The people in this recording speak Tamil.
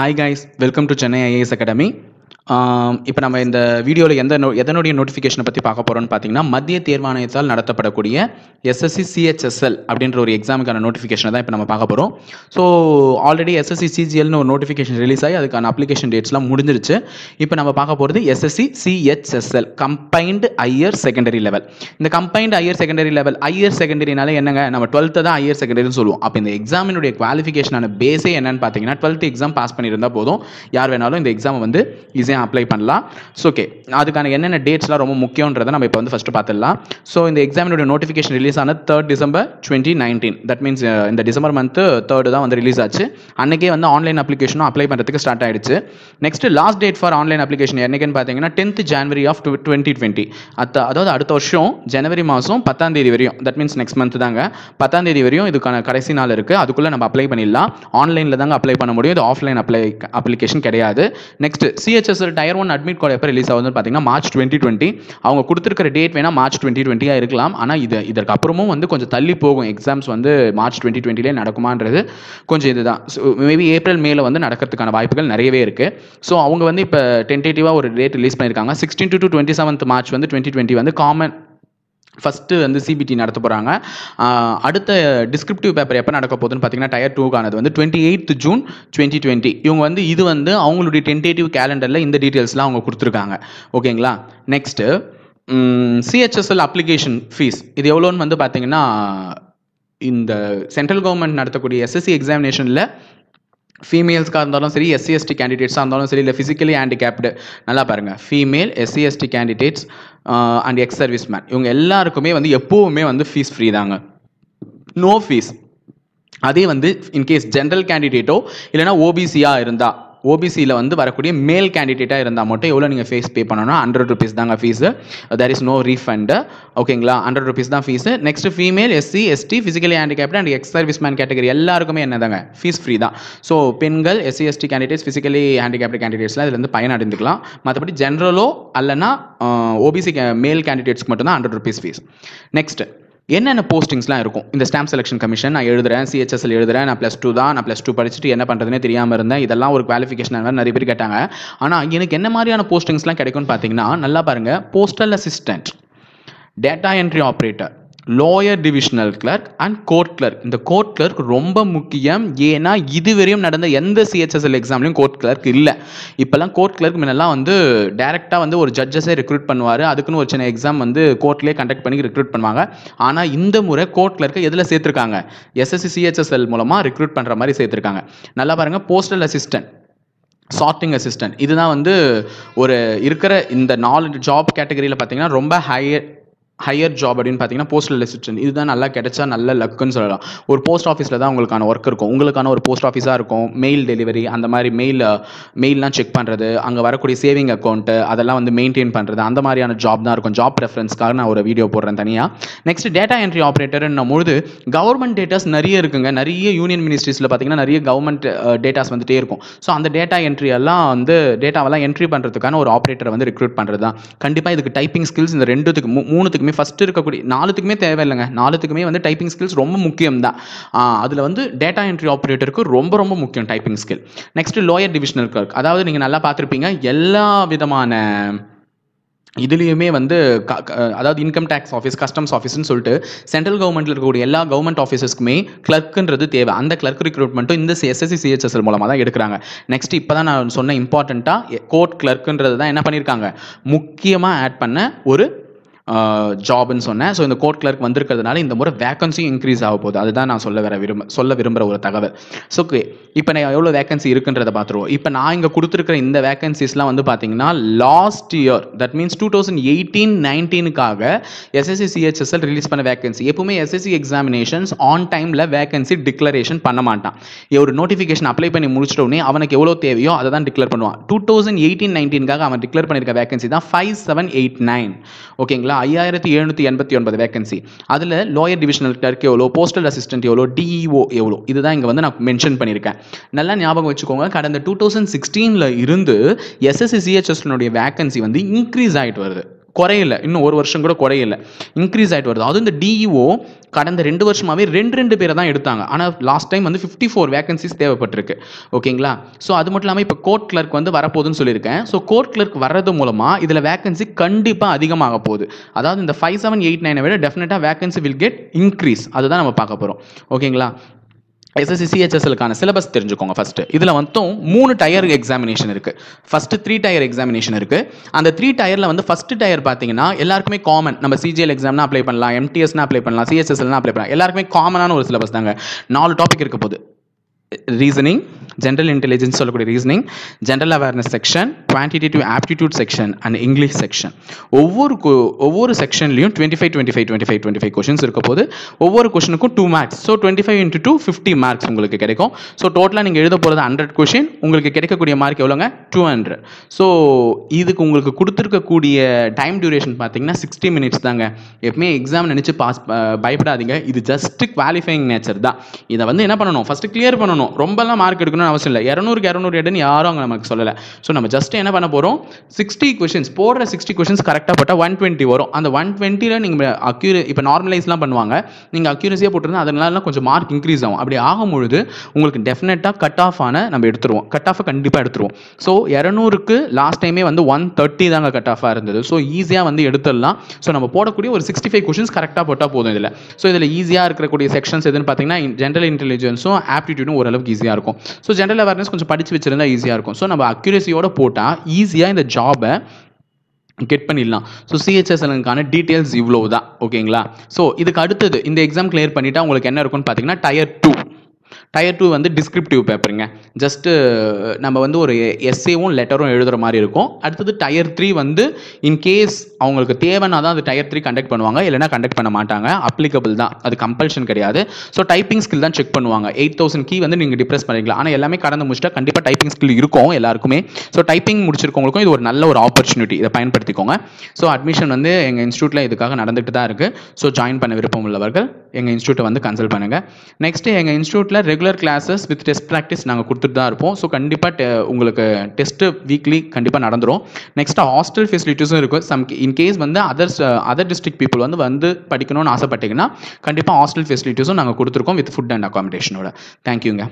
Hi guys, welcome to Chennai IAS Academy. இப்போ நம்ம இந்த வீடியோவில் எதனுடைய நோட்டிஃபிகேஷனை பற்றி பார்க்க போகிறோம்னு பார்த்தீங்கன்னா மத்திய தேர்வாணையத்தால் நடத்தப்படக்கூடிய எஸ்எஸ்சி சிஹெச்எஸ்எல் அப்படின்ற ஒரு எக்ஸாமுக்கான நோட்டிஃபிகேஷனை தான் இப்போ நம்ம பார்க்க போகிறோம். ஸோ ஆல்ரெடி எஸ்எஸ்சி சிஜிஎல்னு ஒரு நோட்டிஃபிகேஷன் ரிலீஸ் ஆகி அதுக்கான அப்ளிகேஷன் டேட்ஸ்லாம் முடிஞ்சிருச்சு. இப்போ நம்ம பார்க்க போகிறது SSC CHSL combined higher secondary level. இந்த combined higher secondary level higher செகண்டரினால என்னங்க, நம்ம 12th தான் ஹையர் செகண்டரின்னு சொல்லுவோம். அப்போ இந்த எக்ஸாமினுடைய குவாலிஃபிகேஷனான பேஸே என்னன்னு பார்த்தீங்கன்னா 12th எக்ஸாம் பாஸ் பண்ணியிருந்தால் போதும், யார் வேணாலும் இந்த எக்ஸாமை வந்து ஈஸியாக அப்ளை பண்ணலாம். ஸோ ஓகே, அதுக்கான என்னென்ன டேட்ஸ்லாம் ரொம்ப முக்கியன்றதை நம்ம இப்போ வந்து ஃபஸ்ட்டு பார்த்துடலாம். ஸோ இந்த எக்ஸாமினுடைய நோட்டிஃபிகேஷன் ரிலீஸ் ஆன 3rd December 2019. தட் மீன்ஸ் இந்த டிசம்பர் மந்த்து 3rd தான் வந்து ரிலீஸ் ஆச்சு. அன்றைக்கே வந்து ஆன்லைன் அப்ளிகேஷனும் அப்ளை பண்ணுறதுக்கு ஸ்டார்ட் ஆகிடுச்சு. Next last date for online application என்னைக்குன்னு பார்த்தீங்கன்னா 10th January of 2020. அதாவது அடுத்த வருஷம் ஜனவரி மாதம் 10ஆம் தேதி வரையும், தட் மீன்ஸ் நெக்ஸ்ட் மந்த் தாங்க, 10ஆம் தேதி வரையும் இதுக்கான கடைசி நாள் இருக்குது. அதுக்குள்ளே நம்ம அப்ளை பண்ணிடலாம். ஆன்லைனில் தாங்க அப்ளை பண்ண முடியும், இது ஆஃப்லைன் அப்ளிகேஷன் கிடையாது. Next CHSL Tier 1 admit card எப்போ ரிலீஸ் ஆகுதுன்னு பார்த்தீங்கன்னா March 2020. அவங்க கொடுத்துருக்கிற டேட் வேணால் March 2020 இருக்கலாம். ஆனால் இதற்கு அப்புறமும் வந்து கொஞ்சம் தள்ளி போகும். எக்ஸாம்ஸ் வந்து March 2020 நடக்குமான்றது கொஞ்சம் இதுதான். மேபி ஏப்ரல் மேல வந்து நடக்கிறதுக்கான வாய்ப்புகள் நிறையவே இருக்குது. ஸோ அவங்க வந்து இப்போ டென்டேட்டிவாக ஒரு டேட் ரிலீஸ் பண்ணியிருக்காங்க. 16th to 27th March வந்து 2020 வந்து காமன் ஃபஸ்ட்டு வந்து சிபிடி நடத்த போகிறாங்க. அடுத்த டிஸ்கிரிப்டிவ் பேப்பர் எப்போ நடக்க போகுதுன்னு பார்த்தீங்கன்னா Tier 2க்கானது வந்து 28th June 2020. இவங்க வந்து இது வந்து அவங்களுடைய டென்டேட்டிவ் கேலண்டரில் இந்த டீட்டெயில்ஸ்லாம் அவங்க கொடுத்துருக்காங்க. ஓகேங்களா. நெக்ஸ்ட்டு சிஹெச்எஸ்எல் அப்ளிகேஷன் ஃபீஸ் இது எவ்வளோன்னு வந்து பார்த்தீங்கன்னா இந்த சென்ட்ரல் கவர்மெண்ட் நடத்தக்கூடிய எஸ்எஸ்சி எக்ஸாமினேஷனில் ஃபீமேல்ஸ்க்காக இருந்தாலும் சரி, எஸ்சி எஸ்டி கேண்டிடேட்ஸாக இருந்தாலும் சரி, இல்லை ஃபிசிக்கலி ஹேண்டிகேப்டு, நல்லா பாருங்கள், female SC ST candidates and ex service man, இவங்க எல்லாருக்குமே வந்து எப்போவுமே வந்து ஃபீஸ் ஃப்ரீ தாங்க, நோ ஃபீஸ். அதே வந்து இன்கேஸ் ஜென்ரல் கேண்டிடேட்டோ இல்லைனா ஓபிசியாக இருந்தால், ஓபிசியில் வந்து வரக்கூடிய மேல் கேண்டிடேட்டாக இருந்தால் மட்டும் எவ்வளோ நீங்கள் ஃபீஸ் பே பண்ணணும்னா 100 rupees தாங்க fees. There is no refund. ஓகேங்களா, 100 rupees தான் fees. Next female SC ST physically handicapped and ex service man category எல்லாருக்குமே என்னதாங்க ஃபீஸ் ஃப்ரீ தான். ஸோ பெண்கள், எஸ்சி எஸ்டி கேண்டிடேட்ஸ், ஃபிசிக்கலி ஹேண்டிகேப்டு கேண்டிடேட்ஸ்லாம் இதில் வந்து பயனடைந்துக்கலாம். மற்றபடி ஜென்ரலோ அல்லனா ஓபிசி மேல் கேண்டிடேட்ஸ்க்கு மட்டும்தான் 100 rupees ஃபீஸ். நெக்ஸ்ட் என்னென்ன போஸ்டிங்ஸ்லாம் இருக்கும் இந்த ஸ்டாம்ப் செலெக்ஷன் கமிஷன். நான் எழுதுறேன், சிஹெச்எஸ்எல் எழுதுறேன், நான் +2 தான், நான் +2 படிச்சுட்டு என்ன பண்ணுறதுனே தெரியாமல் இருந்தேன். இதெல்லாம் ஒரு குவாலிஃபிகேஷன் நிறைய பேர் கேட்டாங்க. ஆனால் எனக்கு என்ன மாதிரியான போஸ்டிங்ஸ்லாம் கிடைக்கும்னு பார்த்தீங்கன்னா, நல்லா பாருங்கள், postal assistant, data entry operator, lower divisional clerk and court clerk. இந்த கோர்ட் கிளர்க் ரொம்ப முக்கியம். ஏன்னா இதுவரையும் நடந்த எந்த சிஹெச்எஸ்எல் எக்ஸாம்லையும் கோர்ட் கிளர்க் இல்லை. இப்போல்லாம் கோர்ட் கிளர்க் முன்னெல்லாம் வந்து டேரெக்டாக வந்து ஒரு ஜட்ஜஸே ரெக்ரூட் பண்ணுவார். அதுக்குன்னு ஒரு சின்ன எக்ஸாம் வந்து கோர்ட்லேயே கண்டக்ட் பண்ணி ரெக்ரூட் பண்ணுவாங்க. ஆனால் இந்த முறை கோர்ட் கிளர்க்கை எதில் சேர்த்துருக்காங்க, எஸ்எஸ்சி சிஹெச்எஸ்எல் மூலமாக ரெக்ரூட் பண்ணுற மாதிரி சேர்த்துருக்காங்க. நல்லா பாருங்கள், போஸ்டல் அசிஸ்டன்ட், சார்ட்டிங் அசிஸ்டன்ட், இதுதான் வந்து ஒரு இருக்கிற இந்த 4 ஜாப் கேட்டகரியில் பார்த்தீங்கன்னா ரொம்ப ஹையர் ஜாப் அப்படின்னு பார்த்தீங்கன்னா போஸ்டல் அசிஸ்டன்ட். இதுதான் நல்லா கிடைச்சா நல்ல லக்குன்னு சொல்லலாம். ஒரு போஸ்ட் ஆஃபீஸில் தான் உங்களுக்கான ஒர்க் இருக்கும். உங்களுக்கான ஒரு போஸ்ட் ஆஃபீஸாக இருக்கும், மெயில் டெலிவரி, அந்த மாதிரி மெயில்லாம் செக் பண்ணுறது, அங்கே வரக்கூடிய சேவிங் அக்கௌண்ட்டு அதெல்லாம் வந்து மெயின்டைன் பண்ணுறது, அந்த மாதிரியான ஜாப் தான் இருக்கும். ஜாப் ரெஃபரன்ஸ்க்காக நான் ஒரு வீடியோ போடுறேன் தனியாக. நெக்ஸ்ட் டேட்டா என்ட்ரி ஆப்ரேட்டர்ன்னும் பொழுது கவர்மெண்ட் டேட்டாஸ் நிறைய இருக்குங்க. நிறைய யூனியன் மினிஸ்ட்ரிஸில் பார்த்தீங்கன்னா நிறைய கவர்மெண்ட் டேட்டாஸ் வந்துட்டே இருக்கும். ஸோ அந்த டேட்டா என்ட்ரி எல்லாம் வந்து டேட்டாவெல்லாம் என்ட்ரி பண்ணுறதுக்கான ஒரு ஆப்ரேட்டரை வந்து ரெக்ரூட் பண்ணுறது தான். கண்டிப்பாக இதுக்கு டைப்பிங் ஸ்கில்ஸ் இந்த 3த்துக்குமே ஃபஸ்ட்டு இருக்கக்கூடிய 4த்துக்குமே தேவையில்லைங்க. 4த்துக்குமே வந்து டைப்பிங் ஸ்கில்ஸ் ரொம்ப முக்கியம் தான். அதில் வந்து டேட்டா என்ட்ரி ஆப்ரேட்டருக்கு ரொம்ப ரொம்ப முக்கியம் typing skill. Next lower divisional clerk, அதாவது நீங்கள் நல்லா பார்த்துருப்பீங்க, எல்லா விதமான இதுலேயுமே வந்து அதாவது இன்கம் டேக்ஸ் ஆஃபீஸ், கஸ்டம்ஸ் ஆஃபீஸ்ன்னு சொல்லிட்டு சென்ட்ரல் கவர்மெண்ட்டில் இருக்கக்கூடிய எல்லா கவர்மெண்ட் ஆஃபீஸஸ்க்குமே கிளர்க்குன்றது தேவை. அந்த கிளர்க் ரெக்ரூட்மெண்ட்டும் இந்த எஸ்எஸ்சி சிஹெச்எஸ்எல் மூலமாக தான் எடுக்கிறாங்க. நெக்ஸ்ட் இப்போ தான் நான் சொன்ன இம்பார்ட்டண்ட்டாக கோர்ட் கிளர்க்குன்றது தான் என்ன பண்ணியிருக்காங்க, முக்கியமாக ஆட் பண்ண ஒரு ஜாப்னு சொன்னேன். ஸோ இந்த கோர்ட் கிளர்க் வந்திருக்கிறதுனால இந்த முறை வேகன்சி இன்க்ரீஸ் ஆக போகுது. அதுதான் நான் சொல்ல விரும்புகிற ஒரு தகவல். ஸோ ஓகே, இப்போ நான் எவ்வளோ வேகன்சி இருக்குன்றதை பார்த்துருவோம். இப்போ நான் இங்கே கொடுத்துருக்கிற இந்த வேகன்சிஸ்லாம் வந்து பார்த்தீங்கன்னா லாஸ்ட் இயர், தட் மீன்ஸ் 2018-19க்காக எஸ்எஸ்சி சிஹெச்எஸ்எல் ரிலீஸ் பண்ண வேகன்சி. எப்பவுமே எஸ்எஸ்சி எக்ஸாமினேஷன்ஸ் ஆன் டைமில் வேகன்சி டிக்ளரேஷன் பண்ண மாட்டான். ஒரு நோட்டிஃபிகேஷன் அப்ளை பண்ணி முடிச்சிட்டோடனே அவனுக்கு எவ்வளோ தேவையோ அதை தான் டிக்ளேர் பண்ணுவான். 2018-19க்காக அவன் டிக்ளேர் பண்ணியிருக்க வேகன்சி தான் 5789. ஓகேங்களா, 5789 வேகன்சி. அதில் லோயர் டிவிஷனல் கிளர்க் எவ்வளோ, போஸ்டல் அசிஸ்டன்ட் எவ்வளோ, டிஇஓ எவ்வளோ, இதுதான் இங்கே வந்து நான் மென்ஷன் பண்ணியிருக்கேன். நல்லா ஞாபகம் வச்சுக்கோங்க, கடந்த 2016 இருந்து எஸ்எஸ்சி சிஹெச்எஸ்னுடைய வேகன்சி வந்து இன்க்ரீஸ் ஆகிட்டு வருது. குறையல, இன்னும் ஒரு வருஷம் கூட குறையல, இன்க்ரீஸ் ஆகிட்டு வருது. அதுவும் இந்த டிஇஓ கடந்த 2 வருஷமாவே 2 பேரை தான் எடுத்தாங்க. ஆனால் லாஸ்ட் டைம் வந்து 54 வேகன்சிஸ் தேவைப்பட்டிருக்கு. ஓகேங்களா? ஸோ அது மட்டும் இல்லாமல் இப்போ கோர்ட் கிளர்க் வந்து வரப்போகுதுன்னு சொல்லியிருக்கேன். ஸோ கோர்ட் கிளர்க் வர்றது மூலமாக இதில் வேகன்சி கண்டிப்பாக அதிகமாக போகுது. அதாவது இந்த 5789 விட டெஃபினட்டாக வேகன்சி வில் கெட் இன்க்ரீஸ். அதுதான் நம்ம பார்க்க போகிறோம். ஓகேங்களா? எஸ்எஸ்சி சிஹெச்எஸ்எல்கான சிலபஸ் தெரிஞ்சுக்கோங்க. ஃபர்ஸ்ட் இதில் வந்து 3 டயர் எக்ஸாமினேஷன் இருக்கு. ஃபர்ஸ்ட் 3 டயர் எக்ஸாமினேஷன் இருக்கு. அந்த 3 டயர்ல வந்து ஃபர்ஸ்ட் டயர் பார்த்தீங்கன்னா எல்லாருக்குமே காமன். நம்ம சிஜிஎல் எக்ஸாம்னா அப்ளை பண்ணலாம், எம்டிஎஸ்னா அப்ளை பண்ணலாம், சிஹெச்எஸ்எல்னா அப்ளை பண்ணலாம். எல்லாருக்குமே காமனான ஒரு சிலபஸ் தாங்க. 4 டாபிக் இருக்க போகுது. ரீசனிங், ஜென்ரல் இன்டெலிஜென்ஸ் சொல்லக்கூடிய reasoning, general awareness section, quantitative aptitude section and English section. ஒவ்வொரு செக்ஷன்லையும் 25 கொஷின்ஸ் இருக்க போது. ஒவ்வொரு கொஷனுக்கும் 2 மார்க்ஸ். ஸோ 25 × 2 50 மார்க்ஸ் உங்களுக்கு கிடைக்கும். ஸோ டோட்டலாக நீங்கள் எழுத போகிறது 100 கொஷின். உங்களுக்கு கிடைக்கக்கூடிய மார்க் எவ்வளோங்க? 200. ஸோ இதுக்கு உங்களுக்கு கொடுத்துருக்கக்கூடிய டைம் டியூரேஷன் பார்த்தீங்கன்னா 60 மினிட்ஸ் தாங்க. எப்பவுமே எக்ஸாம் நினச்சி பயப்படாதீங்க. இது ஜஸ்ட் குவாலிஃபைங் நேச்சர் தான். இதை வந்து என்ன பண்ணணும்? ஃபர்ஸ்ட் கிளியர் பண்ணணும். ரொம்பலாம் மார்க் எடுக்கணும்னு அவசியம் இல்லை. 200க்கு 200 எடுன்னு யாரும் அங்கே நமக்கு சொல்லலை. ஸோ நம்ம ஜஸ்ட் என்ன பண்ண போகிறோம்? 60 கொஷின்ஸ் போடுற 60 கொஷின்ஸ் கரெக்டாக போட்டால் 120 வரும். அந்த 120ல் நீங்கள் இப்போ நார்மலைஸ்லாம் பண்ணுவாங்க. நீங்கள் அக்யூரஸியாக போட்டிருந்தா அதனால கொஞ்சம் மார்க் இன்க்ரீஸ் ஆகும். அப்படி ஆகும்பொழுது உங்களுக்கு டெஃபினட்டாக கட் ஆஃப் நம்ம எடுத்துருவோம். கட் ஆஃபை கண்டிப்பாக எடுத்துருவோம். ஸோ 200க்கு லாஸ்ட் டைமே வந்து 130 தாங்க கட் ஆஃபாக இருந்தது. ஸோ ஈஸியாக வந்து எடுத்துடலாம். ஸோ நம்ம போடக்கூடிய ஒரு 65 கொஷின்ஸ் கரெக்டாக போட்டால் போதும் இதில். ஸோ இதில் ஈஸியாக இருக்கக்கூடிய செக்ஷன்ஸ் எதுன்னு பார்த்தீங்கன்னா ஜென்ரல் இன்டெலிஜென்ஸும் ஆப்டிடியூடும் ஓரளவுக்கு ஈஸியாக இருக்கும். ஸோ ஜென்ரல் அவேர்னஸ் கொஞ்சம் படித்து வச்சிருந்தா ஈஸியாக இருக்கும். ஸோ நம்ம அக்யூரஸியோட போட்டால் ஈஸியாக இந்த ஜாபை கெட் பண்ணிடலாம். ஸோ சிஹெச்எஸ்எல்லுக்கான டீட்டெயில்ஸ் இவ்வளோ தான். ஓகேங்களா? ஸோ இதுக்கு அடுத்தது இந்த எக்ஸாம் கிளியர் பண்ணிட்டா உங்களுக்கு என்ன இருக்குன்னு பார்த்தீங்கன்னா டயர் 2. டயர் 2 வந்து டிஸ்கிரிப்டிவ் பேப்பருங்க. ஜஸ்ட்டு நம்ம வந்து ஒரு எஸ்ஏவும் லெட்டரும் எழுதுகிற மாதிரி இருக்கும். அடுத்தது டயர் 3 வந்து இன்கேஸ் அவங்களுக்கு தேவைன்னா தான் அது டயர் 3 கண்டக்ட் பண்ணுவாங்க, இல்லைனா கண்டக்ட் பண்ண மாட்டாங்க. அப்ளிகபிள் தான், அது கம்பல்ஷன் கிடையாது. ஸோ டைப்பிங் ஸ்கில் தான் செக் பண்ணுவாங்க. 8000 கீ வந்து நீங்கள் டிப்ரெஸ் பண்ணிக்கலாம். ஆனால் எல்லாமே கடந்து முடிச்சுட்டா கண்டிப்பாக டைப்பிங் ஸ்கில் இருக்கும் எல்லாருக்குமே. ஸோ டைப்பிங் முடிச்சிருக்கவங்களுக்கும் இது ஒரு நல்ல ஒரு ஆப்பர்ச்சுனிட்டி. இதை பயன்படுத்திக்கோங்க. ஸோ அட்மிஷன் வந்து எங்கள் இன்ஸ்டியூட்டில் இதுக்காக நடந்துகிட்டு தான் இருக்குது. ஸோ ஜாயின் பண்ண விருப்பம் உள்ளவர்கள் எங்கள் இன்ஸ்டியூட்டை வந்து கன்சல்ட் பண்ணுங்கள். நெக்ஸ்ட்டு எங்கள் இன்ஸ்டியூட்டில் regular classes with test practice நாங்கள் கொடுத்துட்டு தான் இருப்போம். ஸோ கண்டிப்பாக உங்களுக்கு டெஸ்ட்டு வீக்லி கண்டிப்பாக நடந்துடும். நெக்ஸ்ட்டு ஹாஸ்டல் ஃபெசிலிட்டிஸும் இருக்கும். இன்கேஸ் வந்து அதர் டிஸ்ட்ரிக்ட் பீப்புள் வந்து படிக்கணும்னு ஆசைப்பட்டீங்கன்னா கண்டிப்பாக ஹாஸ்டல் ஃபெசிலிட்டிஸும் நாங்கள் கொடுத்துருக்கோம் வித் ஃபுட் அண்ட் அகாமடேஷனோட. தேங்க்யூங்க.